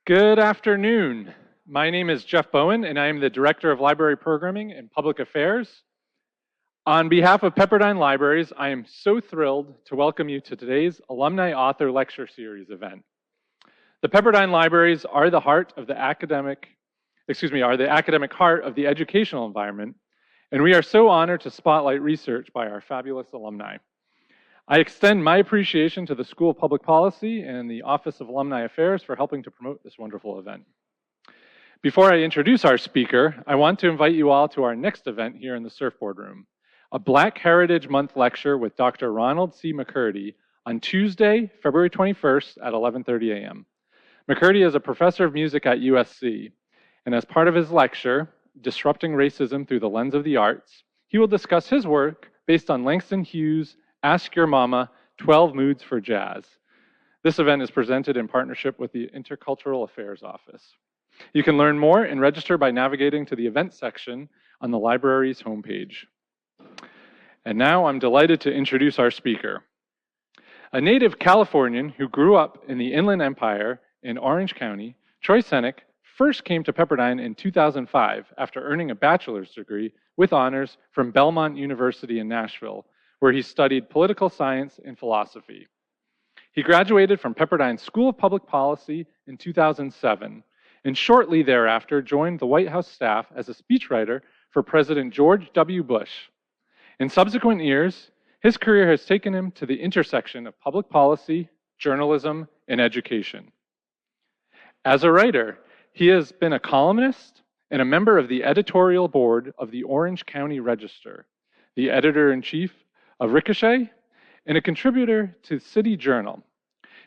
Good afternoon. My name is Jeff Bowen, and I am the Director of Library Programming and Public Affairs. On behalf of Pepperdine Libraries, I am so thrilled to welcome you to today's Alumni Author Lecture Series event. The Pepperdine Libraries are the academic heart of the educational environment, and we are so honored to spotlight research by our fabulous alumni. I extend my appreciation to the School of Public Policy and the Office of Alumni Affairs for helping to promote this wonderful event. Before I introduce our speaker, I want to invite you all to our next event here in the Surfboard Room, a Black Heritage Month lecture with Dr. Ronald C. McCurdy on Tuesday, February 21st at 11:30 a.m. McCurdy is a professor of music at USC, and as part of his lecture, Disrupting Racism Through the Lens of the Arts, he will discuss his work based on Langston Hughes' Ask Your Mama, 12 Moods for Jazz. This event is presented in partnership with the Intercultural Affairs Office. You can learn more and register by navigating to the events section on the library's homepage. And now I'm delighted to introduce our speaker. A native Californian who grew up in the Inland Empire in Orange County, Troy Senik first came to Pepperdine in 2005 after earning a bachelor's degree with honors from Belmont University in Nashville, where he studied political science and philosophy. He graduated from Pepperdine School of Public Policy in 2007, and shortly thereafter joined the White House staff as a speechwriter for President George W. Bush. In subsequent years, his career has taken him to the intersection of public policy, journalism, and education. As a writer, he has been a columnist and a member of the editorial board of the Orange County Register, the editor-in-chief of Ricochet, and a contributor to City Journal.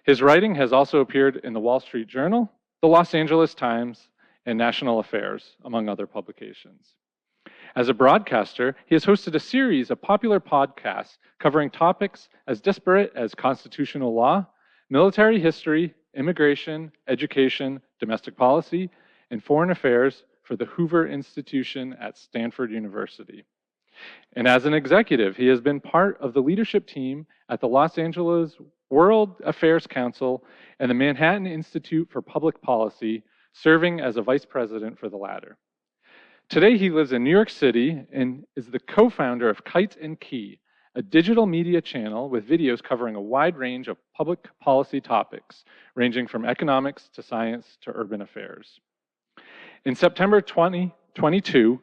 His writing has also appeared in the Wall Street Journal, the Los Angeles Times, and National Affairs, among other publications. As a broadcaster, he has hosted a series of popular podcasts covering topics as disparate as constitutional law, military history, immigration, education, domestic policy, and foreign affairs for the Hoover Institution at Stanford University. And as an executive, he has been part of the leadership team at the Los Angeles World Affairs Council and the Manhattan Institute for Public Policy, serving as a vice president for the latter. Today, he lives in New York City and is the co-founder of Kite Key, a digital media channel with videos covering a wide range of public policy topics, ranging from economics to science to urban affairs. In September 2022,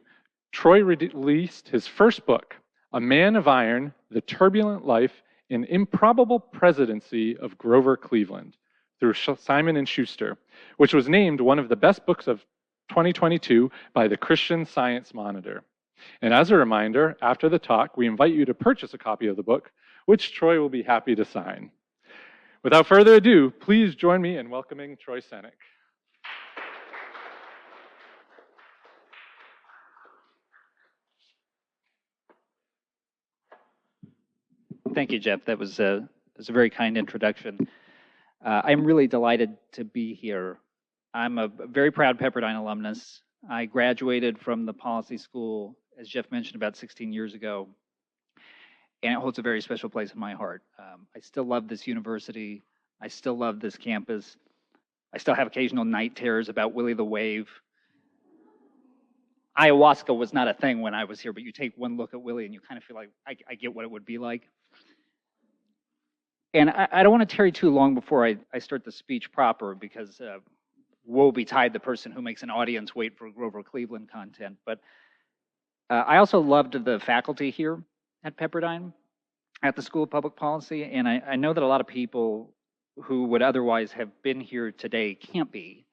Troy released his first book, A Man of Iron, The Turbulent Life and Improbable Presidency of Grover Cleveland, through Simon & Schuster, which was named one of the best books of 2022 by the Christian Science Monitor. And as a reminder, after the talk, we invite you to purchase a copy of the book, which Troy will be happy to sign. Without further ado, please join me in welcoming Troy Senik. Thank you, Jeff. That was a very kind introduction. I'm really delighted to be here. I'm a very proud Pepperdine alumnus. I graduated from the policy school, as Jeff mentioned, about 16 years ago, and it holds a very special place in my heart. I still love this university. I still love this campus. I still have occasional night terrors about Willie the Wave. Ayahuasca was not a thing when I was here, but you take one look at Willie and you kind of feel like, I get what it would be like. And I don't want to tarry too long before I start the speech proper, because woe betide the person who makes an audience wait for Grover Cleveland content. But I also loved the faculty here at Pepperdine, at the School of Public Policy, and I know that a lot of people who would otherwise have been here today can't be,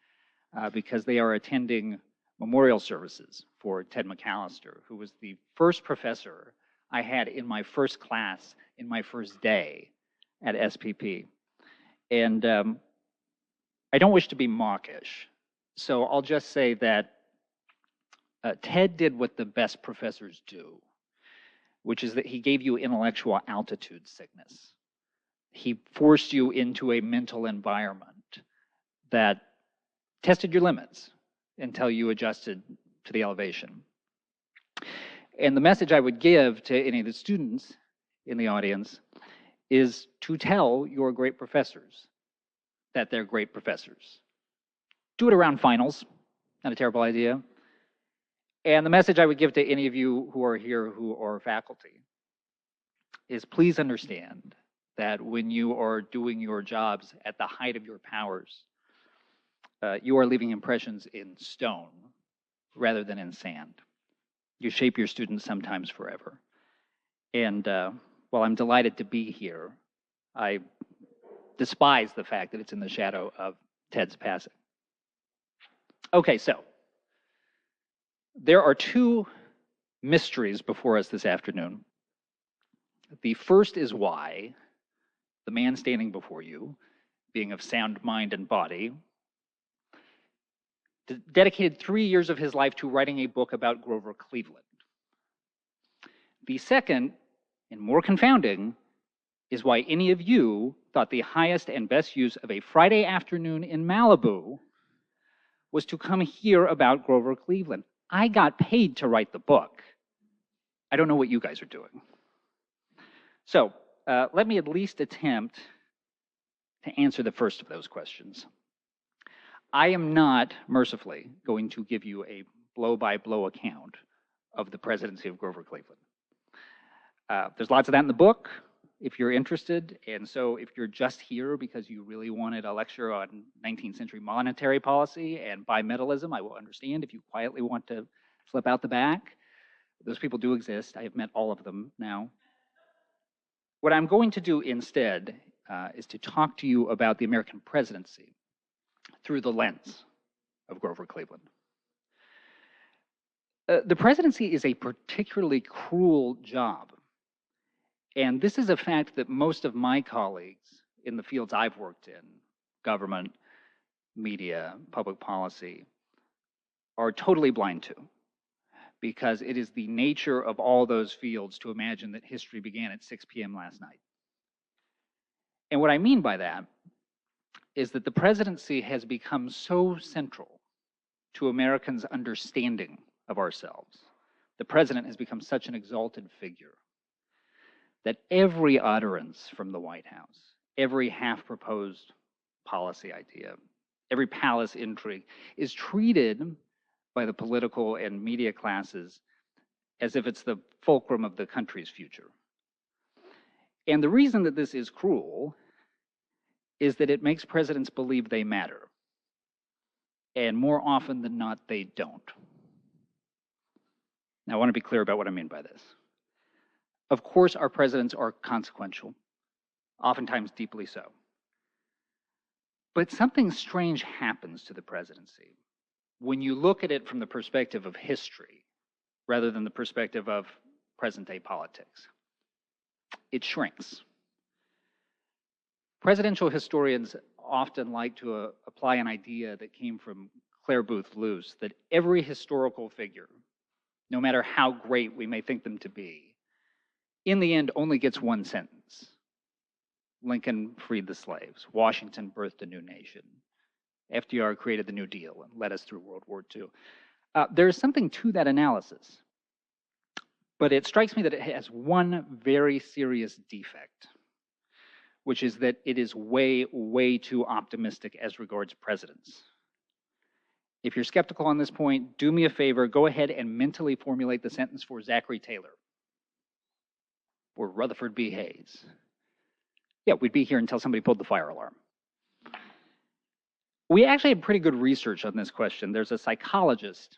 because they are attending memorial services for Ted McAllister, who was the first professor I had in my first class in my first day at SPP. And I don't wish to be mawkish, so I'll just say that Ted did what the best professors do, which is that he gave you intellectual altitude sickness. He forced you into a mental environment that tested your limits until you adjusted to the elevation. And the message I would give to any of the students in the audience is to tell your great professors that they're great professors. Do it around finals. Not a terrible idea. And the message I would give to any of you who are here who are faculty is please understand that when you are doing your jobs at the height of your powers, you are leaving impressions in stone rather than in sand. You shape your students sometimes forever. And while I'm delighted to be here, I despise the fact that it's in the shadow of Ted's passing. Okay, so there are two mysteries before us this afternoon. The first is why the man standing before you, being of sound mind and body, dedicated 3 years of his life to writing a book about Grover Cleveland. The second, and more confounding, is why any of you thought the highest and best use of a Friday afternoon in Malibu was to come hear about Grover Cleveland. I got paid to write the book. I don't know what you guys are doing. So let me at least attempt to answer the first of those questions. I am not, mercifully, going to give you a blow-by-blow account of the presidency of Grover Cleveland. There's lots of that in the book, if you're interested. And so if you're just here because you really wanted a lecture on 19th century monetary policy and bimetallism, I will understand if you quietly want to slip out the back. Those people do exist. I have met all of them now. What I'm going to do instead is to talk to you about the American presidency through the lens of Grover Cleveland. The presidency is a particularly cruel job. And this is a fact that most of my colleagues in the fields I've worked in, government, media, public policy, are totally blind to, because it is the nature of all those fields to imagine that history began at 6 p.m. last night. And what I mean by that is that the presidency has become so central to Americans' understanding of ourselves. The president has become such an exalted figure that every utterance from the White House, every half-proposed policy idea, every palace intrigue is treated by the political and media classes as if it's the fulcrum of the country's future. And the reason that this is cruel is that it makes presidents believe they matter. And more often than not, they don't. Now, I want to be clear about what I mean by this. Of course, our presidents are consequential, oftentimes deeply so. But something strange happens to the presidency when you look at it from the perspective of history rather than the perspective of present-day politics. It shrinks. Presidential historians often like to apply an idea that came from Clare Boothe Luce, that every historical figure, no matter how great we may think them to be, in the end only gets one sentence. Lincoln freed the slaves. Washington birthed a new nation. FDR created the New Deal and led us through World War II. There is something to that analysis, but it strikes me that it has one very serious defect, which is that it is way, way too optimistic as regards presidents. If you're skeptical on this point, do me a favor, go ahead and mentally formulate the sentence for Zachary Taylor or Rutherford B. Hayes. Yeah, we'd be here until somebody pulled the fire alarm. We actually have pretty good research on this question. There's a psychologist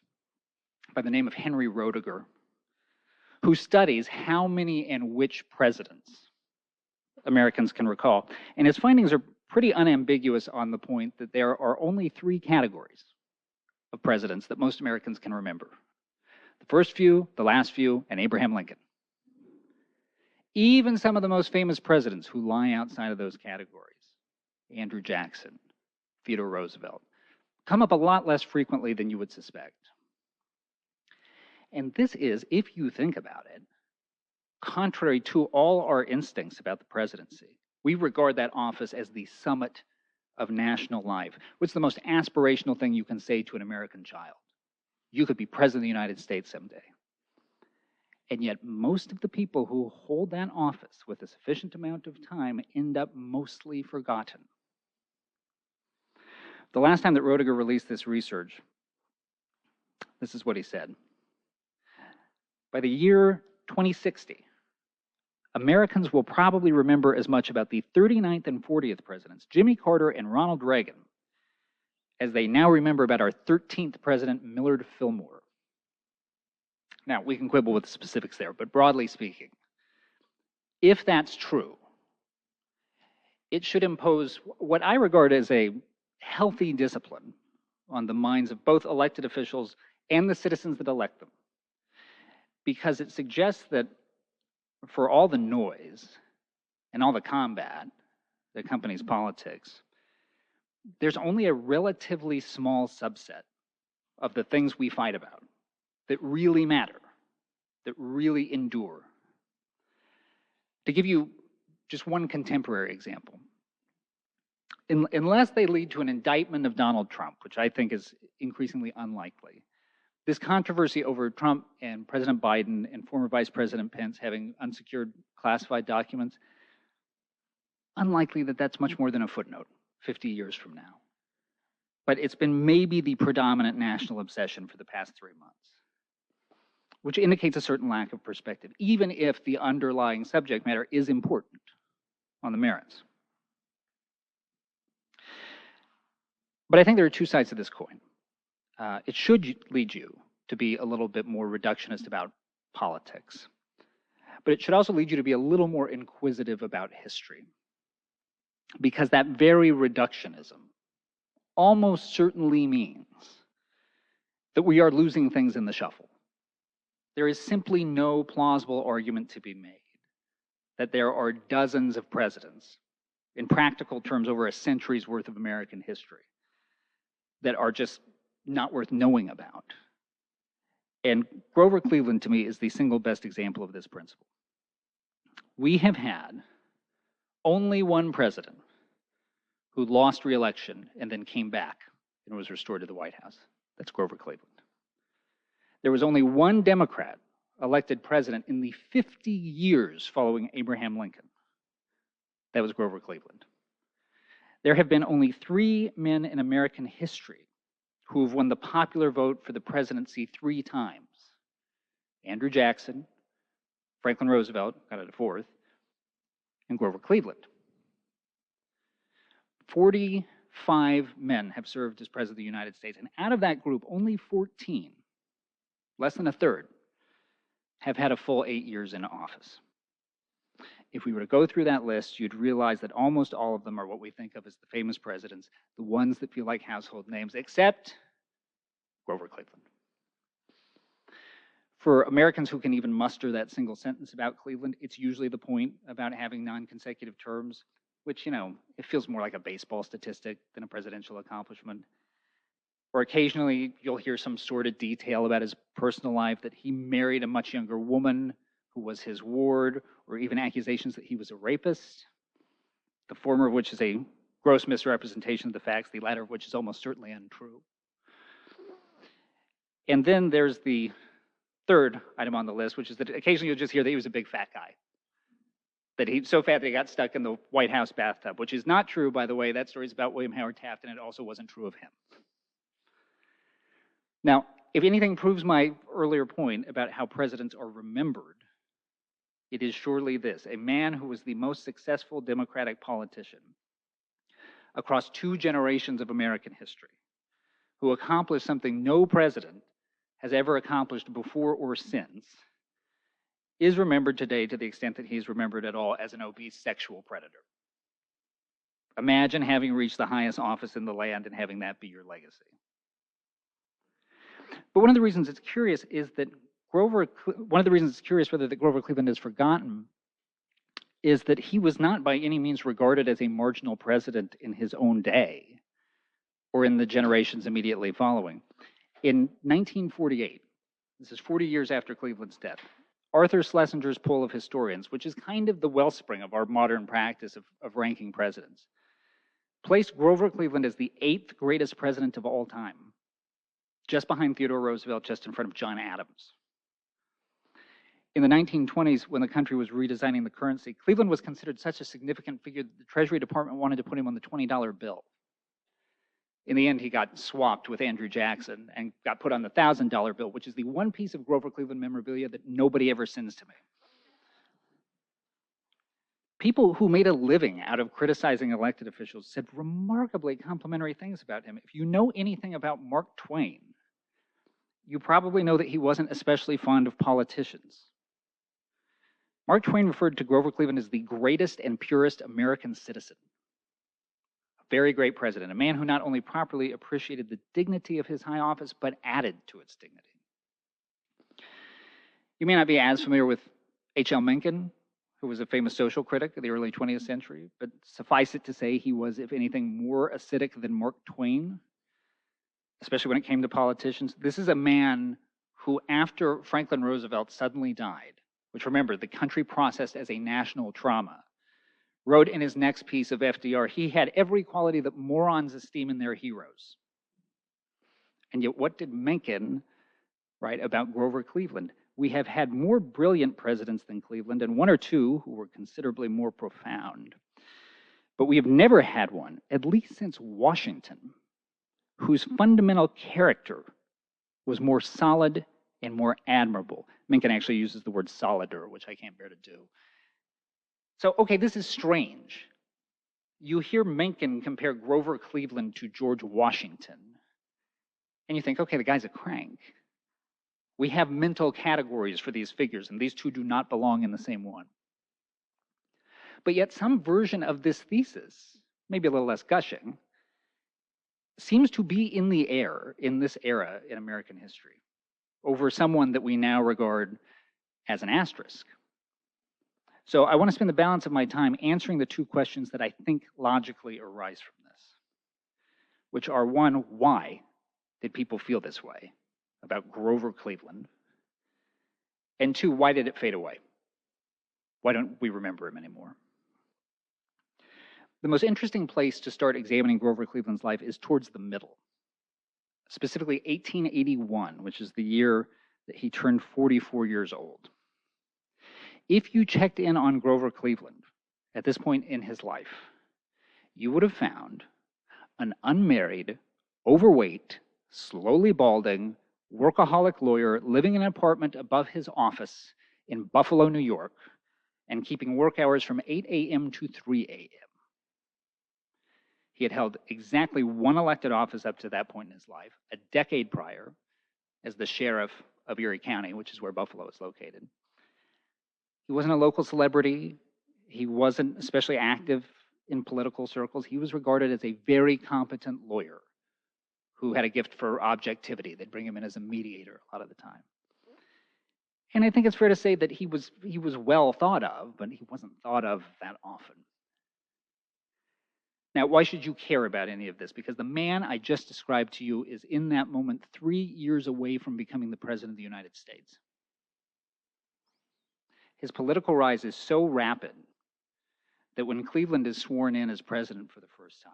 by the name of Henry Roediger who studies how many and which presidents Americans can recall. And his findings are pretty unambiguous on the point that there are only 3 categories of presidents that most Americans can remember. The first few, the last few, and Abraham Lincoln. Even some of the most famous presidents who lie outside of those categories, Andrew Jackson, Theodore Roosevelt, come up a lot less frequently than you would suspect. And this is, if you think about it, contrary to all our instincts about the presidency. We regard that office as the summit of national life. What's the most aspirational thing you can say to an American child? You could be president of the United States someday. And yet most of the people who hold that office with a sufficient amount of time end up mostly forgotten. The last time that Roediger released this research, this is what he said. By the year 2060, Americans will probably remember as much about the 39th and 40th presidents, Jimmy Carter and Ronald Reagan, as they now remember about our 13th president, Millard Fillmore. Now, we can quibble with the specifics there, but broadly speaking, if that's true, it should impose what I regard as a healthy discipline on the minds of both elected officials and the citizens that elect them, because it suggests that for all the noise and all the combat that accompanies politics, there's only a relatively small subset of the things we fight about that really matter, that really endure. To give you just one contemporary example, unless they lead to an indictment of Donald Trump, which I think is increasingly unlikely, this controversy over Trump and President Biden and former Vice President Pence having unsecured classified documents, unlikely that that's much more than a footnote 50 years from now. But it's been maybe the predominant national obsession for the past 3 months, which indicates a certain lack of perspective, even if the underlying subject matter is important on the merits. But I think there are two sides to this coin. It should lead you to be a little bit more reductionist about politics, but it should also lead you to be a little more inquisitive about history, because that very reductionism almost certainly means that we are losing things in the shuffle. There is simply no plausible argument to be made that there are dozens of presidents, in practical terms over a century's worth of American history, that are just not worth knowing about. And Grover Cleveland, to me, is the single best example of this principle. We have had only one president who lost re-election and then came back and was restored to the White House. That's Grover Cleveland. There was only one Democrat elected president in the 50 years following Abraham Lincoln. That was Grover Cleveland. There have been only 3 men in American history who have won the popular vote for the presidency 3 times. Andrew Jackson, Franklin Roosevelt, got it a 4th, and Grover Cleveland. 45 men have served as president of the United States, and out of that group, only 14, less than a third, have had a full 8 years in office. If we were to go through that list, you'd realize that almost all of them are what we think of as the famous presidents, the ones that feel like household names, except Grover Cleveland. For Americans who can even muster that single sentence about Cleveland, it's usually the point about having non-consecutive terms, which, you know, it feels more like a baseball statistic than a presidential accomplishment. Or occasionally you'll hear some sordid detail about his personal life, that he married a much younger woman who was his ward, or even accusations that he was a rapist, the former of which is a gross misrepresentation of the facts, the latter of which is almost certainly untrue. And then there's the third item on the list, which is that occasionally you'll just hear that he was a big fat guy, that he's so fat that he got stuck in the White House bathtub, which is not true, by the way. That story is about William Howard Taft, and it also wasn't true of him. Now, if anything proves my earlier point about how presidents are remembered, it is surely this: a man who was the most successful Democratic politician across 2 generations of American history, who accomplished something no president has ever accomplished before or since, is remembered today to the extent that he's remembered at all as an obese sexual predator. Imagine having reached the highest office in the land and having that be your legacy. But one of the reasons it's curious is that whether that Grover Cleveland is forgotten is that he was not by any means regarded as a marginal president in his own day or in the generations immediately following. In 1948, this is 40 years after Cleveland's death, Arthur Schlesinger's poll of historians, which is kind of the wellspring of our modern practice of ranking presidents, placed Grover Cleveland as the 8th greatest president of all time, just behind Theodore Roosevelt, just in front of John Adams. In the 1920s, when the country was redesigning the currency, Cleveland was considered such a significant figure that the Treasury Department wanted to put him on the $20 bill. In the end, he got swapped with Andrew Jackson and got put on the $1,000 bill, which is the one piece of Grover Cleveland memorabilia that nobody ever sends to me. People who made a living out of criticizing elected officials said remarkably complimentary things about him. If you know anything about Mark Twain, you probably know that he wasn't especially fond of politicians. Mark Twain referred to Grover Cleveland as the greatest and purest American citizen. A very great president, a man who not only properly appreciated the dignity of his high office, but added to its dignity. You may not be as familiar with H.L. Mencken, who was a famous social critic of the early 20th century, but suffice it to say he was, if anything, more acidic than Mark Twain, especially when it came to politicians. This is a man who, after Franklin Roosevelt suddenly died, which, remember, the country processed as a national trauma, wrote in his next piece of FDR, he had every quality that morons esteem in their heroes. And yet, what did Mencken write about Grover Cleveland? We have had more brilliant presidents than Cleveland, and one or two who were considerably more profound. But we have never had one, at least since Washington, whose fundamental character was more solid and more admirable. Mencken actually uses the word solider, which I can't bear to do. So, okay, this is strange. You hear Mencken compare Grover Cleveland to George Washington, and you think, okay, the guy's a crank. We have mental categories for these figures, and these two do not belong in the same one. But yet some version of this thesis, maybe a little less gushing, seems to be in the air in this era in American history over someone that we now regard as an asterisk. So I want to spend the balance of my time answering the two questions that I think logically arise from this, which are, one, why did people feel this way about Grover Cleveland? And two, why did it fade away? Why don't we remember him anymore? The most interesting place to start examining Grover Cleveland's life is towards the middle, specifically 1881, which is the year that he turned 44 years old. If you checked in on Grover Cleveland at this point in his life, you would have found an unmarried, overweight, slowly balding, workaholic lawyer living in an apartment above his office in Buffalo, New York, and keeping work hours from 8 a.m. to 3 a.m. He had held exactly one elected office up to that point in his life, a decade prior, as the sheriff of Erie County, which is where Buffalo is located. He wasn't a local celebrity. He wasn't especially active in political circles. He was regarded as a very competent lawyer who had a gift for objectivity. They'd bring him in as a mediator a lot of the time. And I think it's fair to say that he was well thought of, but he wasn't thought of that often. Now, why should you care about any of this? Because the man I just described to you is in that moment 3 years away from becoming the President of the United States. His political rise is so rapid that when Cleveland is sworn in as president for the first time,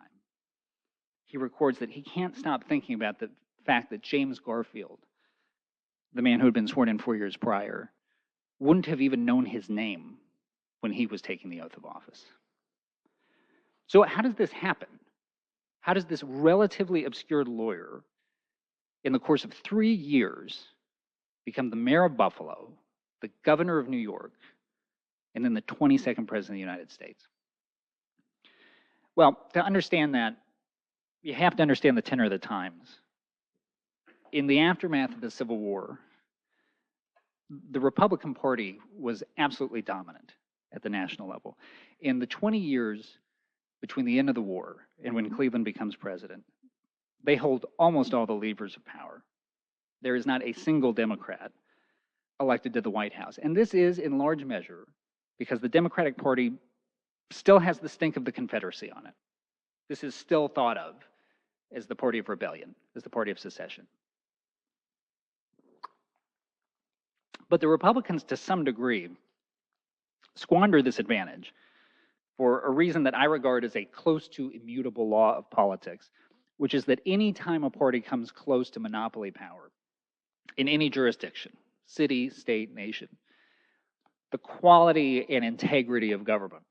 he records that he can't stop thinking about the fact that James Garfield, the man who had been sworn in 4 years prior, wouldn't have even known his name when he was taking the oath of office. So how does this happen? How does this relatively obscure lawyer, in the course of 3 years, become the mayor of Buffalo, the governor of New York, and then the 22nd president of the United States? Well, to understand that, you have to understand the tenor of the times. In the aftermath of the Civil War, the Republican Party was absolutely dominant at the national level. In the 20 years between the end of the war and when Cleveland becomes president, they hold almost all the levers of power. There is not a single Democrat elected to the White House. And this is, in large measure, because the Democratic Party still has the stink of the Confederacy on it. This is still thought of as the party of rebellion, as the party of secession. But the Republicans, to some degree, squander this advantage for a reason that I regard as a close to immutable law of politics, which is that any time a party comes close to monopoly power in any jurisdiction, city, state, nation, the quality and integrity of government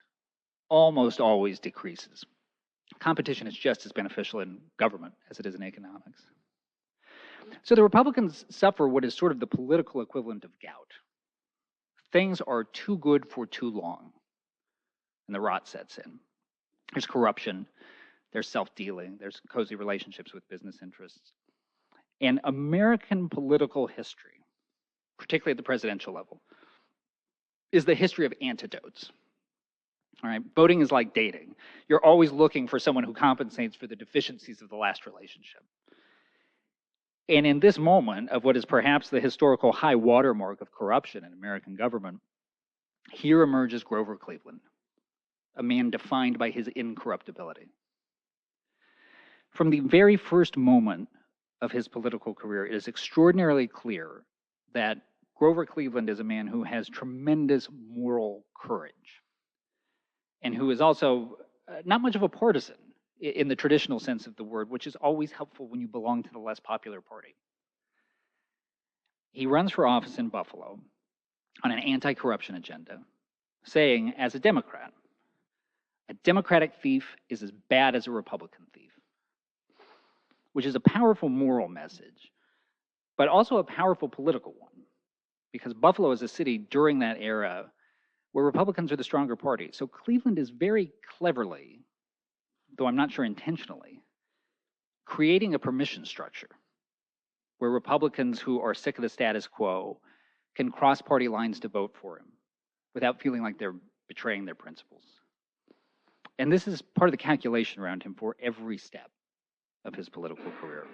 almost always decreases. competition is just as beneficial in government as it is in economics. So the Republicans suffer what is sort of the political equivalent of gout. Things are too good for too long, and the rot sets in. There's corruption, there's self-dealing, there's cozy relationships with business interests. And American political history, particularly at the presidential level, is the history of antidotes. All right, voting is like dating. You're always looking for someone who compensates for the deficiencies of the last relationship. And in this moment of what is perhaps the historical high watermark of corruption in American government, here emerges Grover Cleveland, a man defined by his incorruptibility. From the very first moment of his political career, it is extraordinarily clear that Grover Cleveland is a man who has tremendous moral courage and who is also not much of a partisan in the traditional sense of the word, which is always helpful when you belong to the less popular party. He runs for office in Buffalo on an anti-corruption agenda, saying, as a Democratic thief is as bad as a Republican thief, which is a powerful moral message, but also a powerful political one, because Buffalo is a city during that era where Republicans are the stronger party. So Cleveland is very cleverly, though I'm not sure intentionally, creating a permission structure where Republicans who are sick of the status quo can cross party lines to vote for him without feeling like they're betraying their principles. And this is part of the calculation around him for every step of his political career.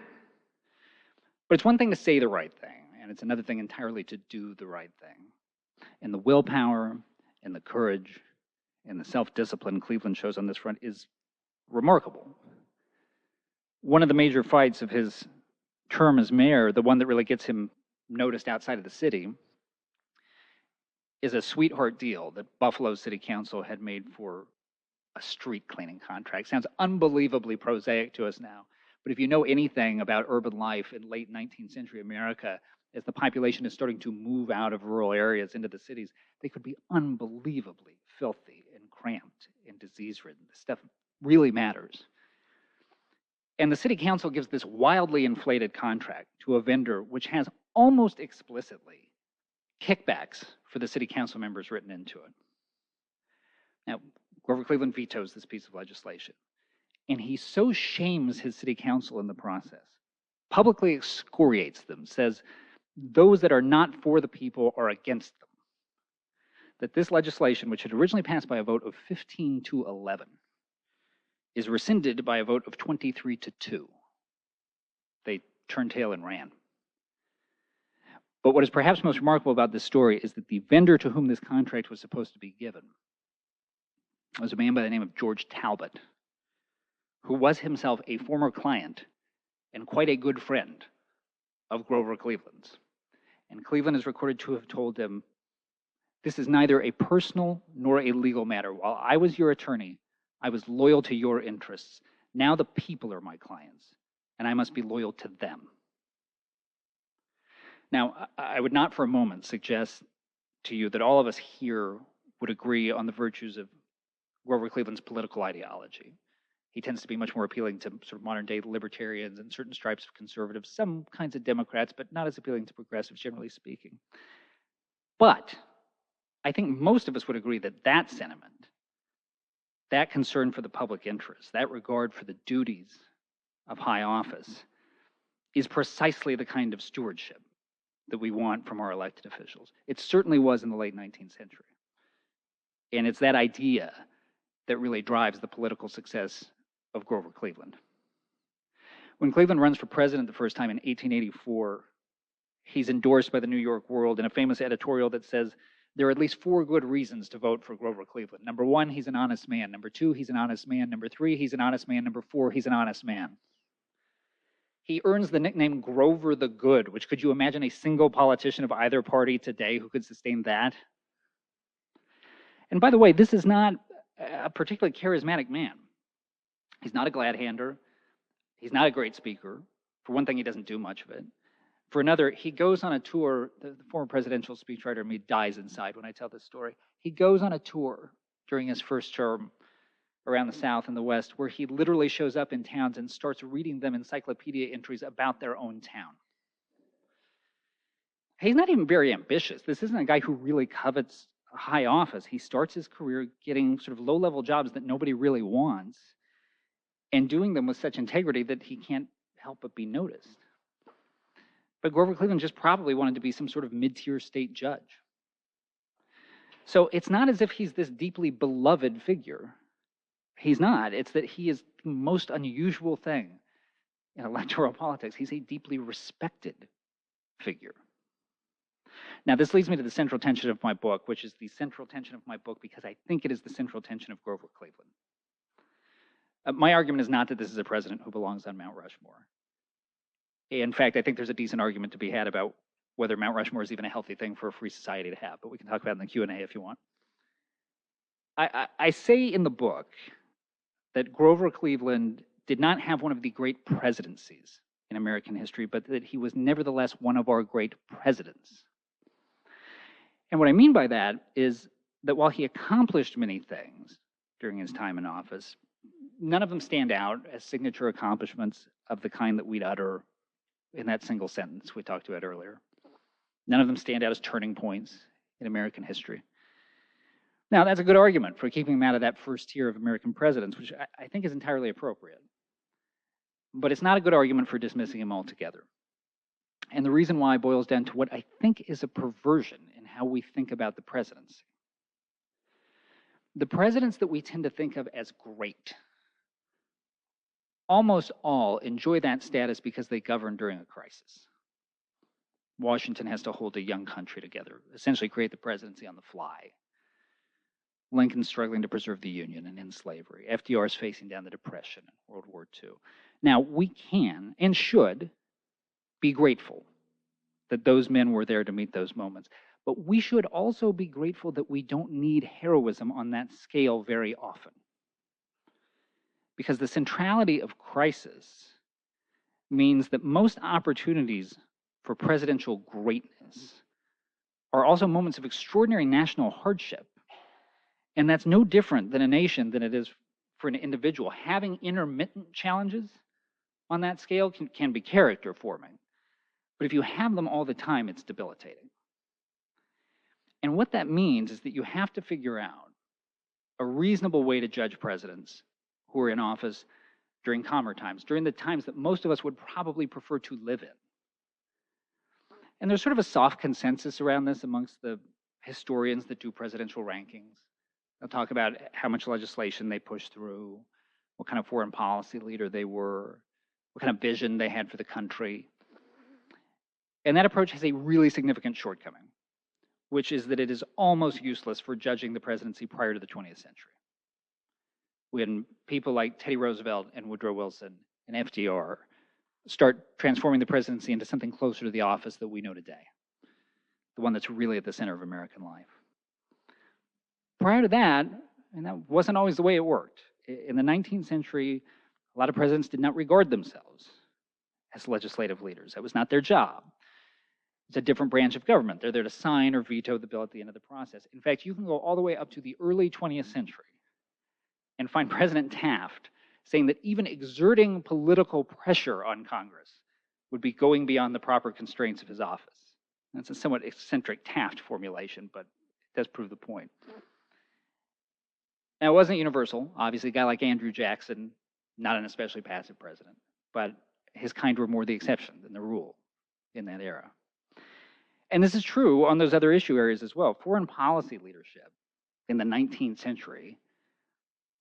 But it's one thing to say the right thing, and it's another thing entirely to do the right thing. And the willpower and the courage and the self-discipline Cleveland shows on this front is remarkable. One of the major fights of his term as mayor, the one that really gets him noticed outside of the city, is a sweetheart deal that Buffalo City Council had made for a street cleaning contract. Sounds unbelievably prosaic to us now, but if you know anything about urban life in late 19th century America, as the population is starting to move out of rural areas into the cities, they could be unbelievably filthy and cramped and disease-ridden. This stuff really matters. And the city council gives this wildly inflated contract to a vendor which has almost explicitly kickbacks for the city council members written into it. Now, Grover Cleveland vetoes this piece of legislation, and he so shames his city council in the process, publicly excoriates them, says those that are not for the people are against them, that this legislation, which had originally passed by a vote of 15 to 11, is rescinded by a vote of 23 to 2. They turned tail and ran. But what is perhaps most remarkable about this story is that the vendor to whom this contract was supposed to be given was a man by the name of George Talbot, who was himself a former client and quite a good friend of Grover Cleveland's. And Cleveland is recorded to have told him, "This is neither a personal nor a legal matter. While I was your attorney, I was loyal to your interests. Now the people are my clients, and I must be loyal to them." Now, I would not for a moment suggest to you that all of us here would agree on the virtues of Grover Cleveland's political ideology. He tends to be much more appealing to sort of modern-day libertarians and certain stripes of conservatives, some kinds of Democrats, but not as appealing to progressives, generally speaking. But I think most of us would agree that that sentiment, that concern for the public interest, that regard for the duties of high office, is precisely the kind of stewardship that we want from our elected officials. It certainly was in the late 19th century. And it's that idea that really drives the political success of Grover Cleveland. When Cleveland runs for president the first time in 1884, he's endorsed by the New York World in a famous editorial that says, there are at least 4 good reasons to vote for Grover Cleveland. Number 1, he's an honest man. Number 2, he's an honest man. Number 3, he's an honest man. Number 4, he's an honest man. He earns the nickname Grover the Good, which could you imagine a single politician of either party today who could sustain that? And by the way, this is not a particularly charismatic man. He's not a glad-hander. He's not a great speaker. For one thing, he doesn't do much of it. For another, he goes on a tour. The former presidential speechwriter in me dies inside when I tell this story. He goes on a tour during his first term around the South and the West, where he literally shows up in towns and starts reading them encyclopedia entries about their own town. He's not even very ambitious. This isn't a guy who really covets a high office. He starts his career getting sort of low-level jobs that nobody really wants and doing them with such integrity that he can't help but be noticed. But Grover Cleveland just probably wanted to be some sort of mid-tier state judge. So it's not as if he's this deeply beloved figure. He's not. It's that he is the most unusual thing in electoral politics. He's a deeply respected figure. Now, this leads me to the central tension of my book, which is the central tension of my book because I think it is the central tension of Grover Cleveland. My argument is not that this is a president who belongs on Mount Rushmore. In fact, I think there's a decent argument to be had about whether Mount Rushmore is even a healthy thing for a free society to have, but we can talk about it in the Q&A if you want. I say in the book that Grover Cleveland did not have one of the great presidencies in American history, but that he was nevertheless one of our great presidents. And what I mean by that is that while he accomplished many things during his time in office, none of them stand out as signature accomplishments of the kind that we'd utter in that single sentence we talked about earlier. None of them stand out as turning points in American history. Now, that's a good argument for keeping him out of that first tier of American presidents, which I think is entirely appropriate. But it's not a good argument for dismissing him altogether. And the reason why boils down to what I think is a perversion in how we think about the presidency. The presidents that we tend to think of as great almost all enjoy that status because they govern during a crisis. Washington has to hold a young country together, essentially create the presidency on the fly. Lincoln's struggling to preserve the Union and end slavery. FDR's facing down the Depression and World War II. Now, we can and should be grateful that those men were there to meet those moments. But we should also be grateful that we don't need heroism on that scale very often. Because the centrality of crisis means that most opportunities for presidential greatness are also moments of extraordinary national hardship. And that's no different than a nation than it is for an individual. Having intermittent challenges on that scale can be character forming. But if you have them all the time, it's debilitating. And what that means is that you have to figure out a reasonable way to judge presidents who are in office during calmer times, during the times that most of us would probably prefer to live in. And there's sort of a soft consensus around this amongst the historians that do presidential rankings. They'll talk about how much legislation they pushed through, what kind of foreign policy leader they were, what kind of vision they had for the country. And that approach has a really significant shortcoming, which is that it is almost useless for judging the presidency prior to the 20th century. When people like Teddy Roosevelt and Woodrow Wilson and FDR start transforming the presidency into something closer to the office that we know today, the one that's really at the center of American life. Prior to that, and that wasn't always the way it worked. In the 19th century, a lot of presidents did not regard themselves as legislative leaders. That was not their job. It's a different branch of government. They're there to sign or veto the bill at the end of the process. In fact, you can go all the way up to the early 20th century and find President Taft saying that even exerting political pressure on Congress would be going beyond the proper constraints of his office. That's a somewhat eccentric Taft formulation, but it does prove the point. Now, it wasn't universal. Obviously, a guy like Andrew Jackson, not an especially passive president, but his kind were more the exception than the rule in that era. And this is true on those other issue areas as well. Foreign policy leadership in the 19th century,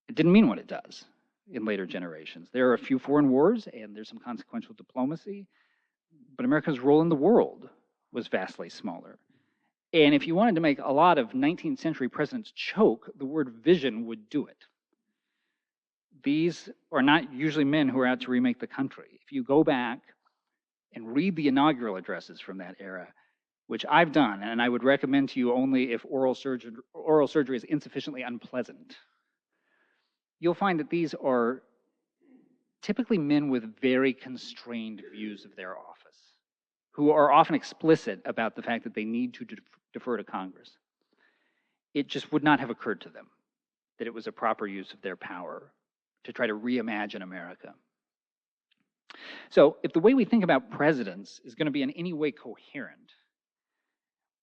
it didn't mean what it does in later generations. There are a few foreign wars and there's some consequential diplomacy, but America's role in the world was vastly smaller. And if you wanted to make a lot of 19th century presidents choke, the word vision would do it. These are not usually men who are out to remake the country. If you go back and read the inaugural addresses from that era, which I've done, and I would recommend to you only if oral surgery is insufficiently unpleasant, you'll find that these are typically men with very constrained views of their office, who are often explicit about the fact that they need to defer to Congress. It just would not have occurred to them that it was a proper use of their power to try to reimagine America. So if the way we think about presidents is going to be in any way coherent,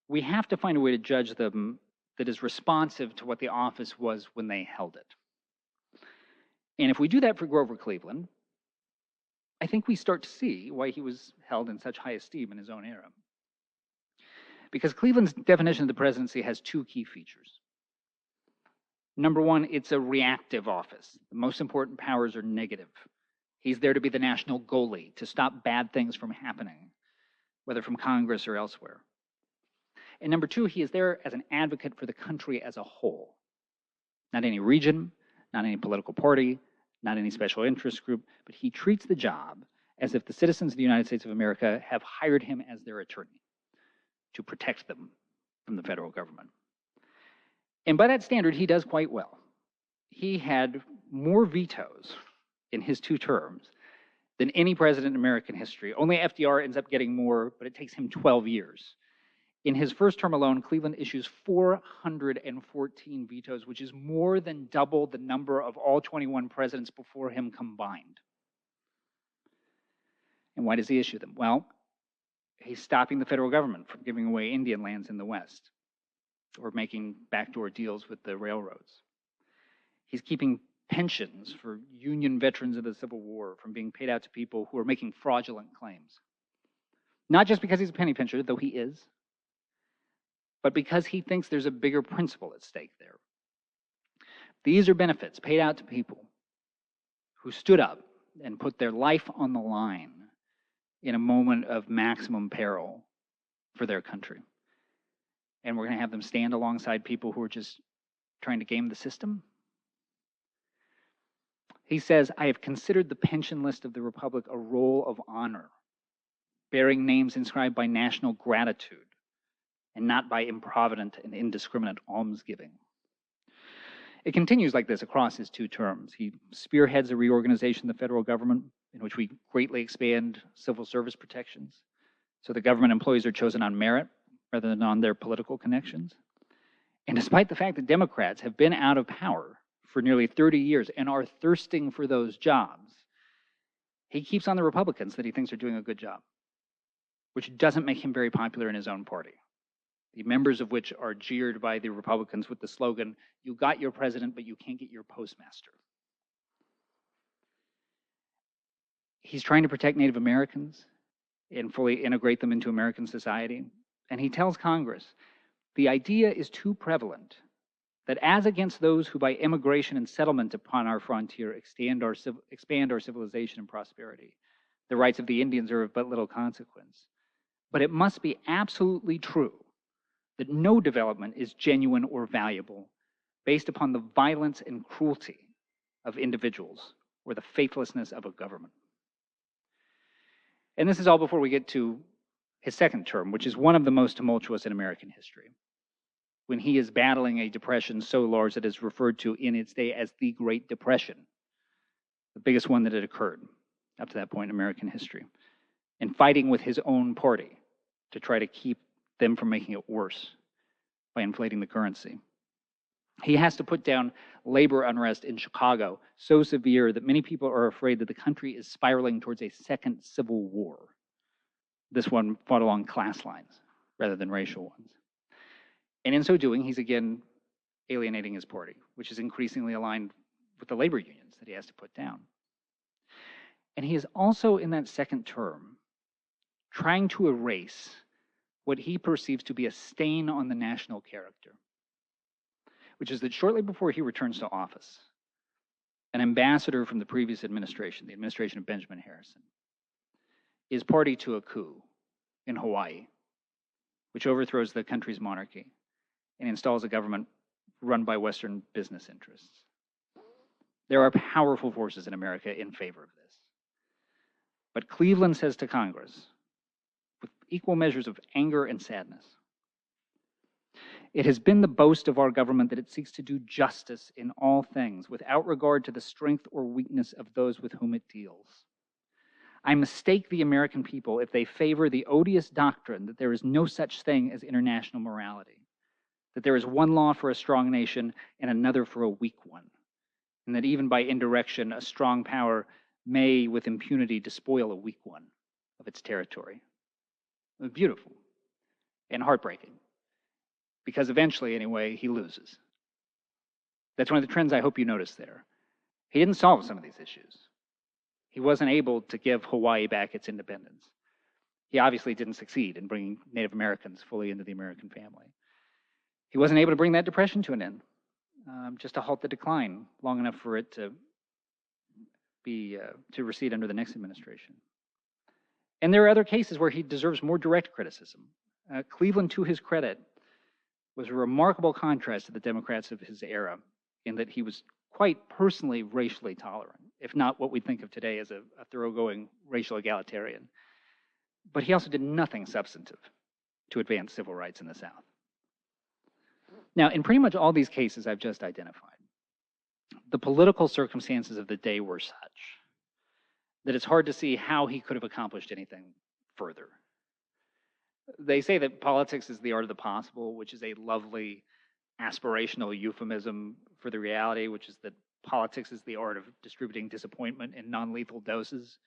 we have to find a way to judge them that is responsive to what the office was when they held it. And if we do that for Grover Cleveland, I think we start to see why he was held in such high esteem in his own era. Because Cleveland's definition of the presidency has two key features. Number one, it's a reactive office. The most important powers are negative. He's there to be the national goalie, to stop bad things from happening, whether from Congress or elsewhere. And number two, he is there as an advocate for the country as a whole. Not any region, not any political party, not any special interest group, but he treats the job as if the citizens of the United States of America have hired him as their attorney to protect them from the federal government. And by that standard, he does quite well. He had more vetoes in his 2 terms than any president in American history. Only FDR ends up getting more, but it takes him 12 years. In his first term alone, Cleveland issues 414 vetoes, which is more than double the number of all 21 presidents before him combined. And why does he issue them? Well, he's stopping the federal government from giving away Indian lands in the West or making backdoor deals with the railroads. He's keeping pensions for Union veterans of the Civil War from being paid out to people who are making fraudulent claims. Not just because he's a penny pincher, though he is, but because he thinks there's a bigger principle at stake there. These are benefits paid out to people who stood up and put their life on the line in a moment of maximum peril for their country. And we're going to have them stand alongside people who are just trying to game the system. He says, I have considered the pension list of the Republic a roll of honor, bearing names inscribed by national gratitude and not by improvident and indiscriminate almsgiving. It continues like this across his 2 terms. He spearheads a reorganization of the federal government in which we greatly expand civil service protections, so the government employees are chosen on merit rather than on their political connections. And despite the fact that Democrats have been out of power for nearly 30 years and are thirsting for those jobs, he keeps on the Republicans that he thinks are doing a good job, which doesn't make him very popular in his own party, the members of which are jeered by the Republicans with the slogan, you got your president, but you can't get your postmaster. He's trying to protect Native Americans and fully integrate them into American society. And he tells Congress, the idea is too prevalent that as against those who by immigration and settlement upon our frontier expand our civilization and prosperity, the rights of the Indians are of but little consequence. But it must be absolutely true that no development is genuine or valuable based upon the violence and cruelty of individuals or the faithlessness of a government. And this is all before we get to his 2nd term, which is one of the most tumultuous in American history, when he is battling a depression so large that it is referred to in its day as the Great Depression, the biggest one that had occurred up to that point in American history, and fighting with his own party to try to keep them from making it worse by inflating the currency. He has to put down labor unrest in Chicago so severe that many people are afraid that the country is spiraling towards a 2nd civil war. This one fought along class lines rather than racial ones. And in so doing, he's again alienating his party, which is increasingly aligned with the labor unions that he has to put down. And he is also in that 2nd term trying to erase what he perceives to be a stain on the national character, which is that shortly before he returns to office, an ambassador from the previous administration, the administration of Benjamin Harrison, is party to a coup in Hawaii, which overthrows the country's monarchy and installs a government run by Western business interests. There are powerful forces in America in favor of this. But Cleveland says to Congress, with equal measures of anger and sadness, it has been the boast of our government that it seeks to do justice in all things without regard to the strength or weakness of those with whom it deals. I mistake the American people if they favor the odious doctrine that there is no such thing as international morality, that there is one law for a strong nation and another for a weak one, and that even by indirection, a strong power may, with impunity, despoil a weak one of its territory. It was beautiful and heartbreaking, because eventually, anyway, he loses. That's one of the trends I hope you notice there. He didn't solve some of these issues. He wasn't able to give Hawaii back its independence. He obviously didn't succeed in bringing Native Americans fully into the American family. He wasn't able to bring that depression to an end, just to halt the decline long enough for it to recede under the next administration. And there are other cases where he deserves more direct criticism. Cleveland, to his credit, was a remarkable contrast to the Democrats of his era in that he was quite personally racially tolerant, if not what we think of today as a thoroughgoing racial egalitarian. But he also did nothing substantive to advance civil rights in the South. Now, in pretty much all these cases I've just identified, the political circumstances of the day were such that it's hard to see how he could have accomplished anything further. They say that politics is the art of the possible, which is a lovely aspirational euphemism for the reality, which is that politics is the art of distributing disappointment in non-lethal doses.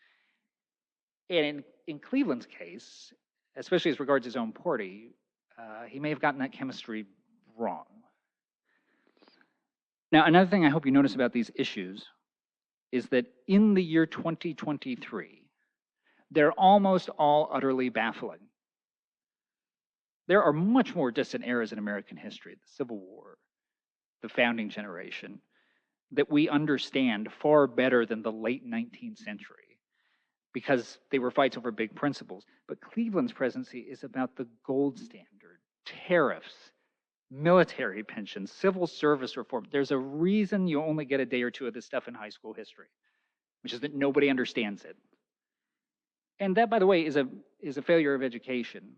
And in Cleveland's case, especially as regards his own party, he may have gotten that chemistry wrong. Now, another thing I hope you notice about these issues is that in the year 2023, they're almost all utterly baffling. There are much more distant eras in American history, the Civil War, the founding generation, that we understand far better than the late 19th century because they were fights over big principles. But Cleveland's presidency is about the gold standard, tariffs, military pensions, civil service reform. There's a reason you only get a day or two of this stuff in high school history, which is that nobody understands it. And that, by the way, is a failure of education,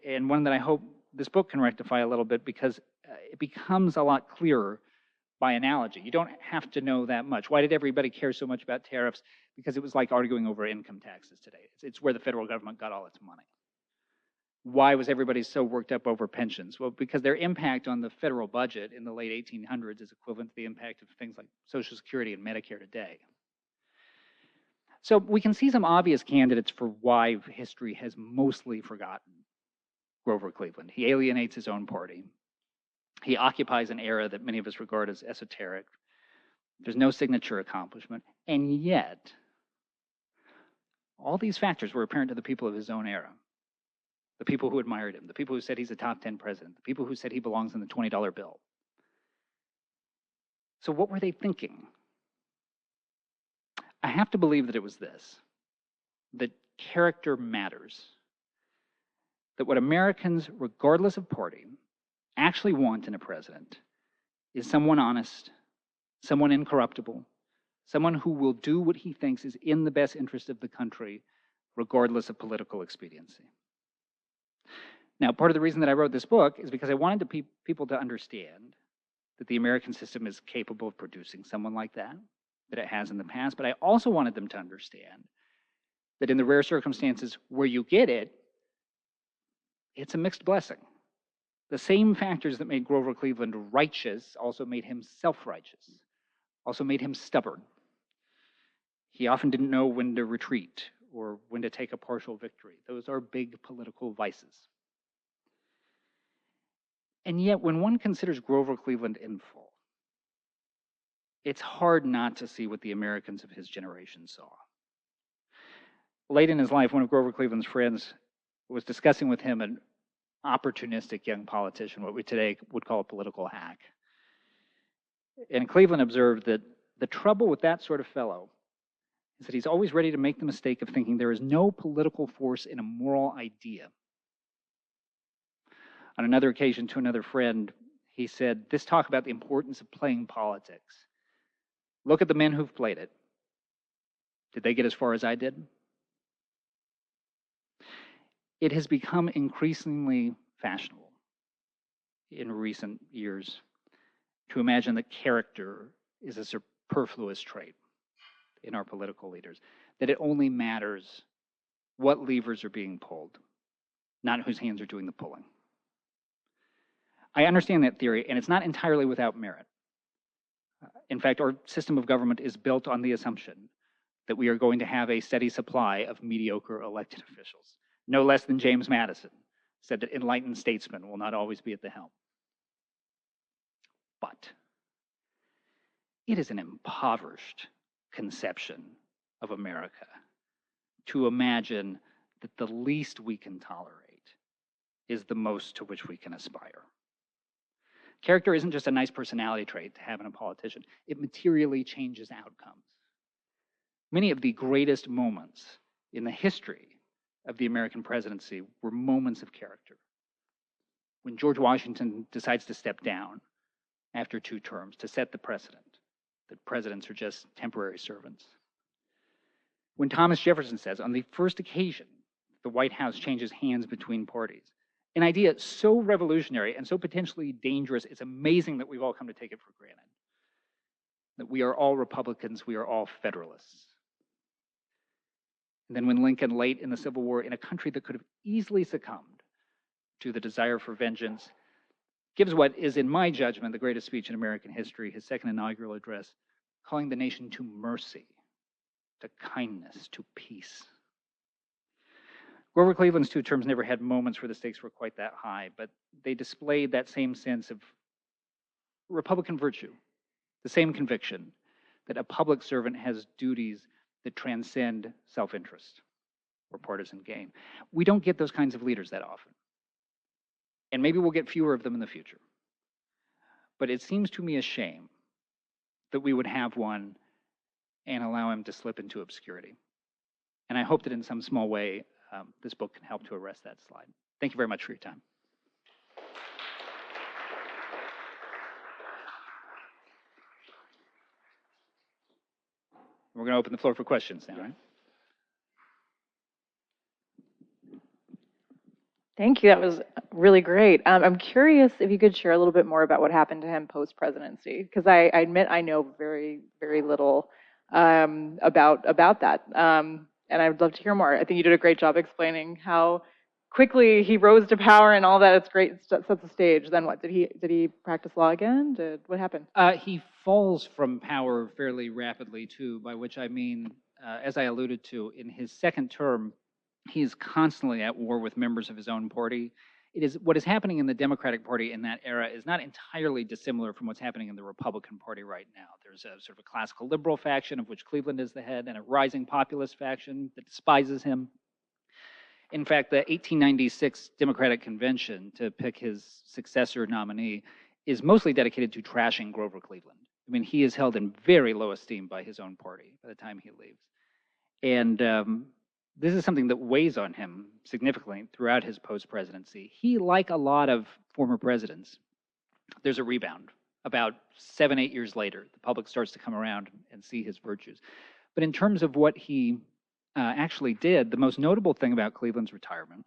and one that I hope this book can rectify a little bit, because it becomes a lot clearer by analogy. You don't have to know that much. Why did everybody care so much about tariffs? Because it was like arguing over income taxes today. It's where the federal government got all its money. Why was everybody so worked up over pensions? Well, because their impact on the federal budget in the late 1800s is equivalent to the impact of things like Social Security and Medicare today. So we can see some obvious candidates for why history has mostly forgotten Grover Cleveland. He alienates his own party. He occupies an era that many of us regard as esoteric. There's no signature accomplishment. And yet, all these factors were apparent to the people of his own era. The people who admired him, the people who said he's a top 10 president, the people who said he belongs in the $20 bill. So what were they thinking? I have to believe that it was this, that character matters. That what Americans, regardless of party, actually want in a president is someone honest, someone incorruptible, someone who will do what he thinks is in the best interest of the country, regardless of political expediency. Now, part of the reason that I wrote this book is because I wanted people to understand that the American system is capable of producing someone like that it has in the past, but I also wanted them to understand that in the rare circumstances where you get it, it's a mixed blessing. The same factors that made Grover Cleveland righteous also made him self-righteous, also made him stubborn. He often didn't know when to retreat or when to take a partial victory. Those are big political vices. And yet, when one considers Grover Cleveland in full, it's hard not to see what the Americans of his generation saw. Late in his life, one of Grover Cleveland's friends was discussing with him an opportunistic young politician, what we today would call a political hack. And Cleveland observed that the trouble with that sort of fellow is that he's always ready to make the mistake of thinking there is no political force in a moral idea. On another occasion to another friend, he said, this talk about the importance of playing politics. Look at the men who've played it. Did they get as far as I did? It has become increasingly fashionable in recent years to imagine that character is a superfluous trait in our political leaders, that it only matters what levers are being pulled, not whose hands are doing the pulling. I understand that theory, and it's not entirely without merit. In fact, our system of government is built on the assumption that we are going to have a steady supply of mediocre elected officials. No less than James Madison said that enlightened statesmen will not always be at the helm. But it is an impoverished conception of America to imagine that the least we can tolerate is the most to which we can aspire. Character isn't just a nice personality trait to have in a politician. It materially changes outcomes. Many of the greatest moments in the history of the American presidency were moments of character. When George Washington decides to step down after 2 terms to set the precedent that presidents are just temporary servants. When Thomas Jefferson says, on the first occasion the White House changes hands between parties, an idea so revolutionary and so potentially dangerous, it's amazing that we've all come to take it for granted. That we are all Republicans, we are all Federalists. And then when Lincoln, late in the Civil War, in a country that could have easily succumbed to the desire for vengeance, gives what is, in my judgment, the greatest speech in American history, his second inaugural address, calling the nation to mercy, to kindness, to peace. Grover Cleveland's 2 terms never had moments where the stakes were quite that high, but they displayed that same sense of Republican virtue, the same conviction that a public servant has duties that transcend self-interest or partisan gain. We don't get those kinds of leaders that often. And maybe we'll get fewer of them in the future. But it seems to me a shame that we would have one and allow him to slip into obscurity. And I hope that in some small way, this book can help to arrest that slide. Thank you very much for your time. We're going to open the floor for questions now, right? Thank you. That was really great. I'm curious if you could share a little bit more about what happened to him post-presidency, because I admit I know very, very little about that. And I'd love to hear more. I think you did a great job explaining how quickly he rose to power and all that. It's great. It sets the stage. Then what? Did he practice law again? What happened? He falls from power fairly rapidly, too, by which I mean, as I alluded to, in his second term, he is constantly at war with members of his own party. It is what is happening in the Democratic Party in that era is not entirely dissimilar from what's happening in the Republican Party right now. There's a sort of a classical liberal faction of which Cleveland is the head and a rising populist faction that despises him. In fact, the 1896 Democratic Convention to pick his successor nominee is mostly dedicated to trashing Grover Cleveland. I mean, he is held in very low esteem by his own party by the time he leaves. And this is something that weighs on him significantly throughout his post-presidency. He, like a lot of former presidents, there's a rebound. About 7, 8 years later, the public starts to come around and see his virtues. But in terms of what he actually did, the most notable thing about Cleveland's retirement,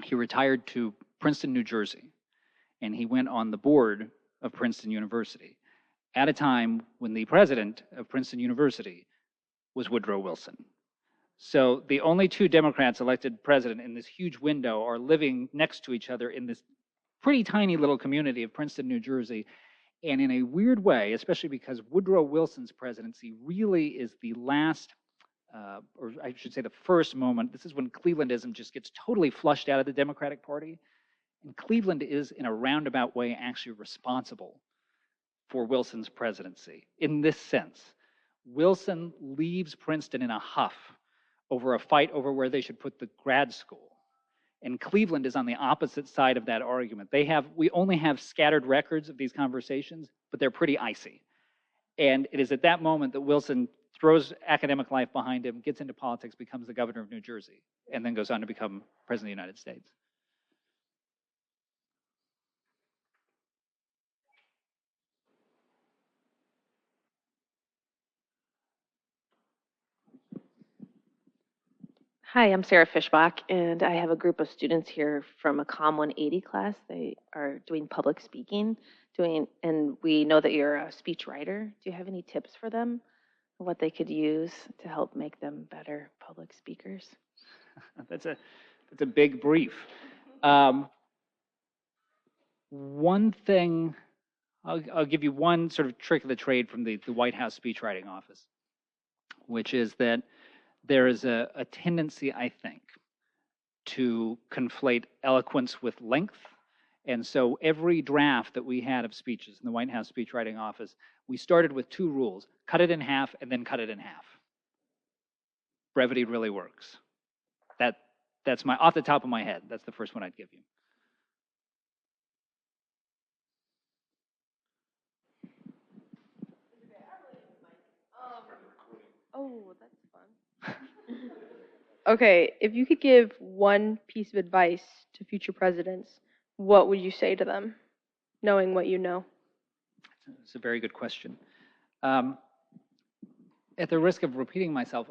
he retired to Princeton, New Jersey, and he went on the board of Princeton University at a time when the president of Princeton University was Woodrow Wilson. So the only 2 Democrats elected president in this huge window are living next to each other in this pretty tiny little community of Princeton, New Jersey. And in a weird way, especially because Woodrow Wilson's presidency really is the last, or I should say the first moment. This is when Clevelandism just gets totally flushed out of the Democratic Party. And Cleveland is, in a roundabout way, actually responsible for Wilson's presidency. In this sense, Wilson leaves Princeton in a huff over a fight over where they should put the grad school. And Cleveland is on the opposite side of that argument. We only have scattered records of these conversations, but they're pretty icy. And it is at that moment that Wilson throws academic life behind him, gets into politics, becomes the governor of New Jersey, and then goes on to become president of the United States. Hi, I'm Sarah Fishbach, and I have a group of students here from a COM 180 class. They are doing public speaking, and we know that you're a speechwriter. Do you have any tips for them on what they could use to help make them better public speakers? That's a big brief. One thing, I'll give you one sort of trick of the trade from the White House speechwriting office, which is that there is a tendency, I think, to conflate eloquence with length. And so every draft that we had of speeches in the White House speechwriting office, we started with 2 rules: cut it in half and then cut it in half. Brevity really works. That's my, off the top of my head, that's the first one I'd give you. Oh, that's fun. Okay, if you could give one piece of advice to future presidents, what would you say to them, knowing what you know? It's a very good question. At the risk of repeating myself,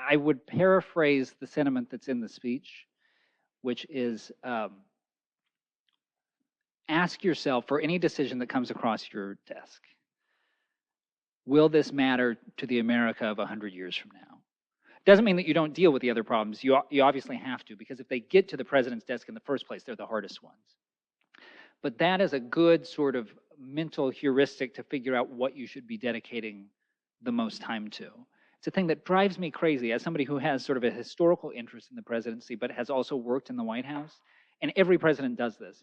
I would paraphrase the sentiment that's in the speech, which is ask yourself, for any decision that comes across your desk, will this matter to the America of 100 years from now? Doesn't mean that you don't deal with the other problems. You obviously have to, because if they get to the president's desk in the first place, they're the hardest ones. But that is a good sort of mental heuristic to figure out what you should be dedicating the most time to. It's a thing that drives me crazy as somebody who has sort of a historical interest in the presidency, but has also worked in the White House. And every president does this.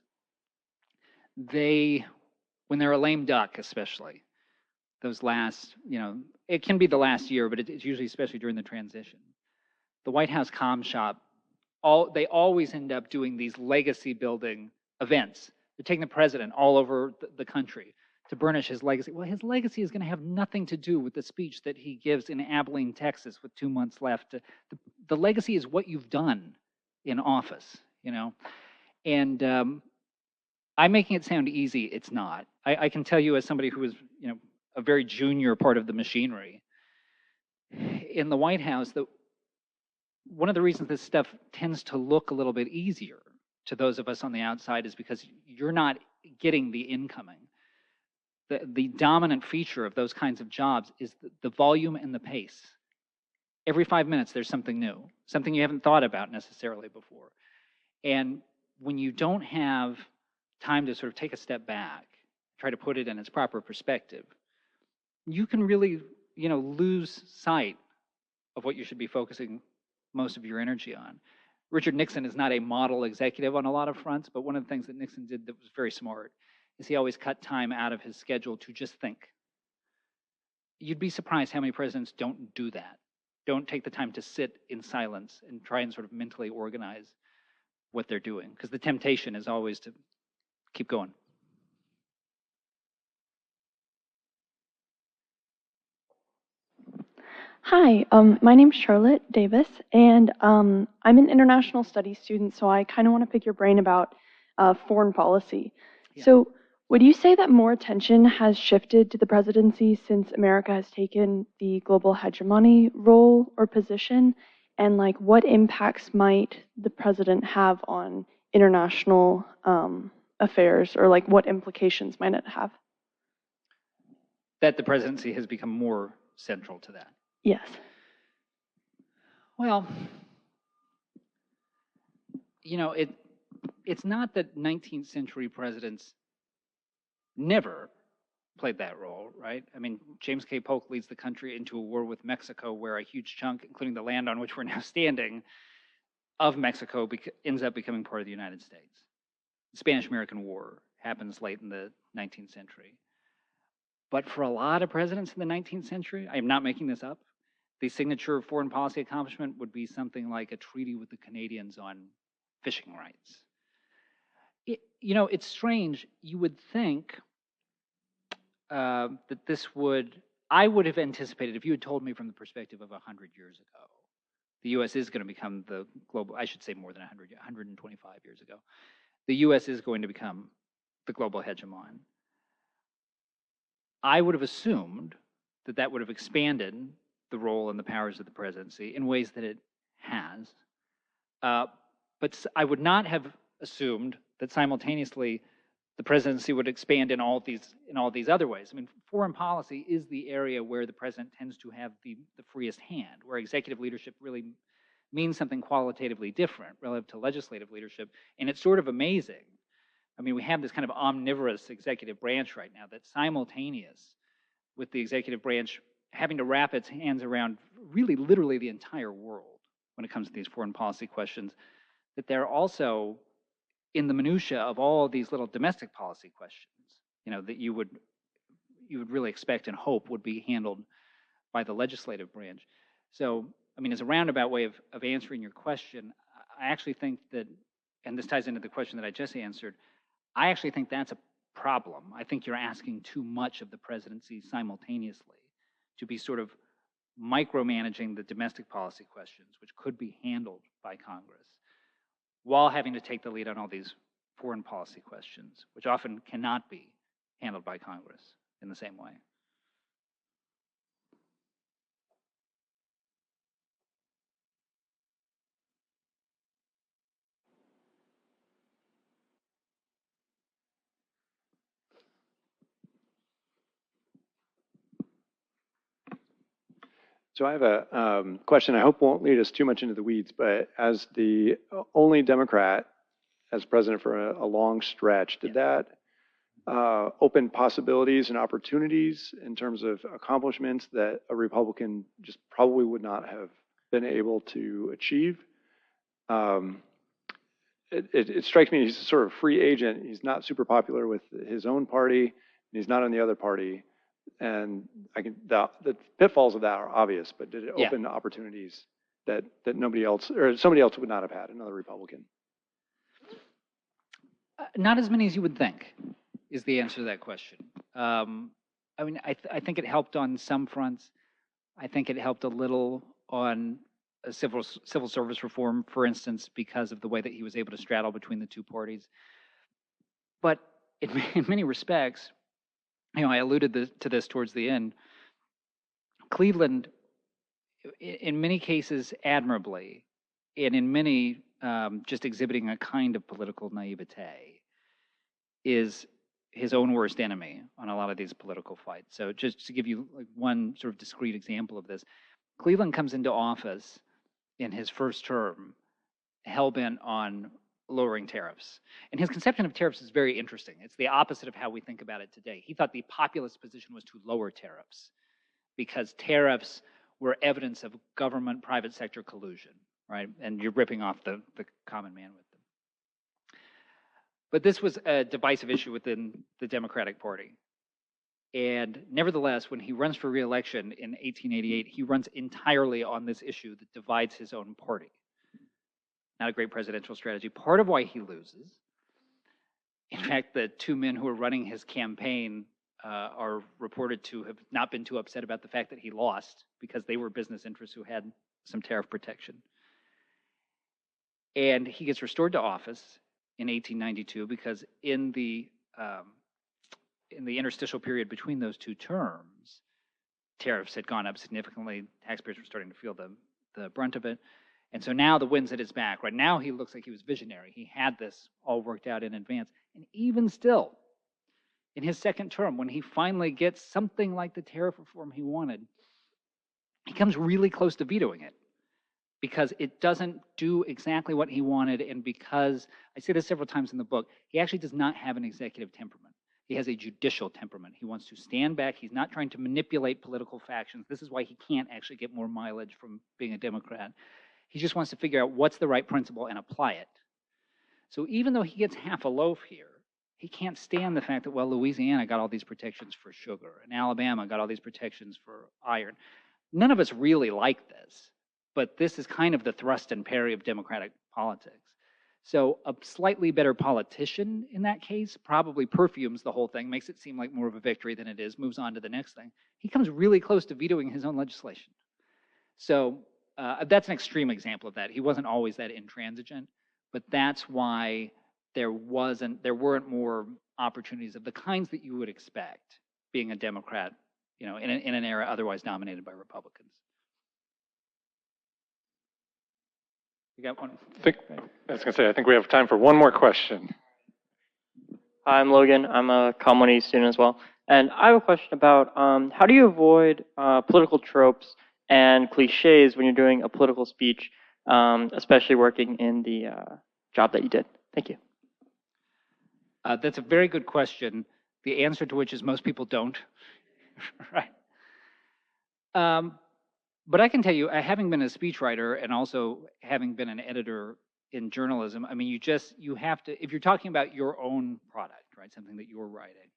When they're a lame duck, especially, those last, it can be the last year, but it's usually especially during the transition. The White House comm shop, they always end up doing these legacy building events. They're taking the president all over the country to burnish his legacy. Well, his legacy is going to have nothing to do with the speech that he gives in Abilene, Texas, with 2 months left. The legacy is what you've done in office, And I'm making it sound easy. It's not. I can tell you, as somebody who was, a very junior part of the machinery in the White House, that one of the reasons this stuff tends to look a little bit easier to those of us on the outside is because you're not getting the incoming. The dominant feature of those kinds of jobs is the volume and the pace. Every 5 minutes, there's something new, something you haven't thought about necessarily before. And when you don't have time to sort of take a step back, try to put it in its proper perspective, you can really, lose sight of what you should be focusing most of your energy on. Richard Nixon is not a model executive on a lot of fronts, but one of the things that Nixon did that was very smart is he always cut time out of his schedule to just think. You'd be surprised how many presidents don't do that, don't take the time to sit in silence and try and sort of mentally organize what they're doing, because the temptation is always to keep going. Hi, my name's Charlotte Davis, and I'm an international studies student, so I kind of want to pick your brain about foreign policy. Yeah. So would you say that more attention has shifted to the presidency since America has taken the global hegemony role or position? And what impacts might the president have on international affairs, or what implications might it have? That the presidency has become more central to that. Yes. Well, it's not that 19th century presidents never played that role, right? I mean, James K. Polk leads the country into a war with Mexico where a huge chunk, including the land on which we're now standing, of Mexico ends up becoming part of the United States. The Spanish-American War happens late in the 19th century. But for a lot of presidents in the 19th century, I am not making this up, the signature of foreign policy accomplishment would be something like a treaty with the Canadians on fishing rights. It's strange. You would think that I would have anticipated, if you had told me from the perspective of 100 years ago, the U.S. is going to become the global, I should say more than 125 years ago, the U.S. is going to become the global hegemon. I would have assumed that would have expanded the role and the powers of the presidency in ways that it has. But I would not have assumed that simultaneously the presidency would expand in all these other ways. I mean, foreign policy is the area where the president tends to have the freest hand, where executive leadership really means something qualitatively different relative to legislative leadership. And it's sort of amazing I mean, we have this kind of omnivorous executive branch right now that's simultaneous with the executive branch having to wrap its hands around really literally the entire world when it comes to these foreign policy questions, that they're also in the minutia of all these little domestic policy questions, that you would really expect and hope would be handled by the legislative branch. So, I mean, as a roundabout way of answering your question, I actually think that, and this ties into the question that I just answered, I actually think that's a problem. I think you're asking too much of the presidency simultaneously to be sort of micromanaging the domestic policy questions, which could be handled by Congress, while having to take the lead on all these foreign policy questions, which often cannot be handled by Congress in the same way. So I have a question I hope won't lead us too much into the weeds, but as the only Democrat as president for a long stretch, did that open possibilities and opportunities in terms of accomplishments that a Republican just probably would not have been able to achieve? It strikes me he's sort of a free agent. He's not super popular with his own party, and he's not on the other party. And the pitfalls of that are obvious, but did it open opportunities that nobody else or somebody else would not have had, another Republican? Not as many as you would think is the answer to that question. I mean, I think it helped on some fronts. I think it helped a little on a civil service reform, for instance, because of the way that he was able to straddle between the two parties. But in many respects, I alluded to this towards the end. Cleveland, in many cases, admirably, and in many just exhibiting a kind of political naivete, is his own worst enemy on a lot of these political fights. So just to give you like one sort of discrete example of this, Cleveland comes into office in his first term hell-bent on lowering tariffs. And his conception of tariffs is very interesting. It's the opposite of how we think about it today. He thought the populist position was to lower tariffs because tariffs were evidence of government private sector collusion, right? And you're ripping off the common man with them. But this was a divisive issue within the Democratic Party. And nevertheless, when he runs for re-election in 1888, he runs entirely on this issue that divides his own party. Not a great presidential strategy. Part of why he loses, in fact, the two men who are running his campaign are reported to have not been too upset about the fact that he lost because they were business interests who had some tariff protection. And he gets restored to office in 1892 because in the interstitial period between those two terms, tariffs had gone up significantly. Taxpayers were starting to feel the brunt of it. And so now the wind's at his back. Right now he looks like he was visionary. He had this all worked out in advance. And even still, in his second term, when he finally gets something like the tariff reform he wanted, he comes really close to vetoing it because it doesn't do exactly what he wanted. And because, I say this several times in the book, he actually does not have an executive temperament. He has a judicial temperament. He wants to stand back. He's not trying to manipulate political factions. This is why he can't actually get more mileage from being a Democrat. He just wants to figure out what's the right principle and apply it. So even though he gets half a loaf here, he can't stand the fact that, well, Louisiana got all these protections for sugar, and Alabama got all these protections for iron. None of us really like this, but this is kind of the thrust and parry of Democratic politics. So a slightly better politician in that case probably perfumes the whole thing, makes it seem like more of a victory than it is, moves on to the next thing. He comes really close to vetoing his own legislation. So that's an extreme example of that. He wasn't always that intransigent, but that's why there weren't more opportunities of the kinds that you would expect being a Democrat, in an era otherwise dominated by Republicans. You got one? I think we have time for one more question. Hi, I'm Logan. I'm a Com 180 student as well. And I have a question about how do you avoid political tropes and cliches when you're doing a political speech, especially working in the job that you did? Thank you. That's a very good question. The answer to which is most people don't. Right. But I can tell you, having been a speechwriter and also having been an editor in journalism, I mean, you have to, if you're talking about your own product, right, something that you're writing,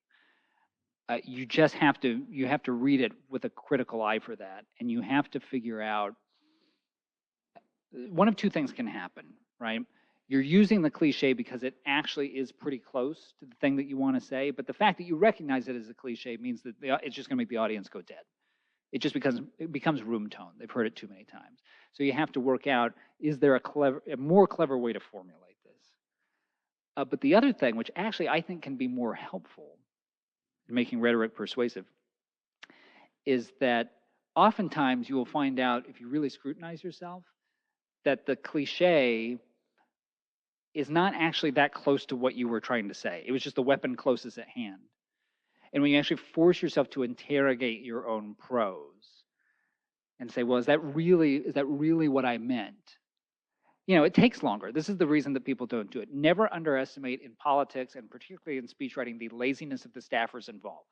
you have to read it with a critical eye for that, and you have to figure out, one of two things can happen, right? You're using the cliche because it actually is pretty close to the thing that you want to say, but the fact that you recognize it as a cliche means that it's just going to make the audience go dead. It becomes room tone. They've heard it too many times. So you have to work out, is there a more clever way to formulate this? But the other thing, which actually I think can be more helpful in making rhetoric persuasive, is that oftentimes you will find out, if you really scrutinize yourself, that the cliche is not actually that close to what you were trying to say. It was just the weapon closest at hand. And when you actually force yourself to interrogate your own prose and say, well, is that really what I meant? You know, it takes longer. This is the reason that people don't do it. Never underestimate in politics, and particularly in speechwriting, the laziness of the staffers involved,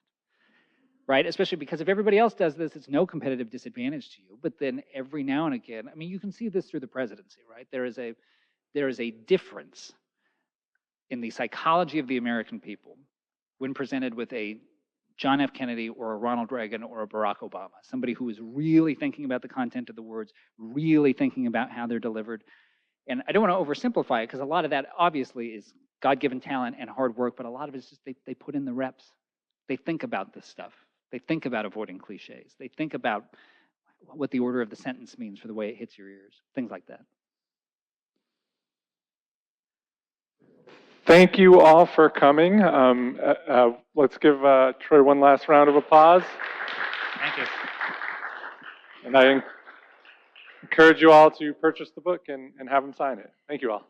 right? Especially because if everybody else does this, it's no competitive disadvantage to you. But then every now and again, I mean, you can see this through the presidency, right? There is a difference in the psychology of the American people when presented with a John F. Kennedy or a Ronald Reagan or a Barack Obama, somebody who is really thinking about the content of the words, really thinking about how they're delivered. And I don't want to oversimplify it, because a lot of that obviously is God-given talent and hard work, but a lot of it is just they put in the reps. They think about this stuff. They think about avoiding cliches. They think about what the order of the sentence means for the way it hits your ears, things like that. Thank you all for coming. Let's give Troy one last round of applause. Thank you. And I encourage you all to purchase the book and have him sign it. Thank you all.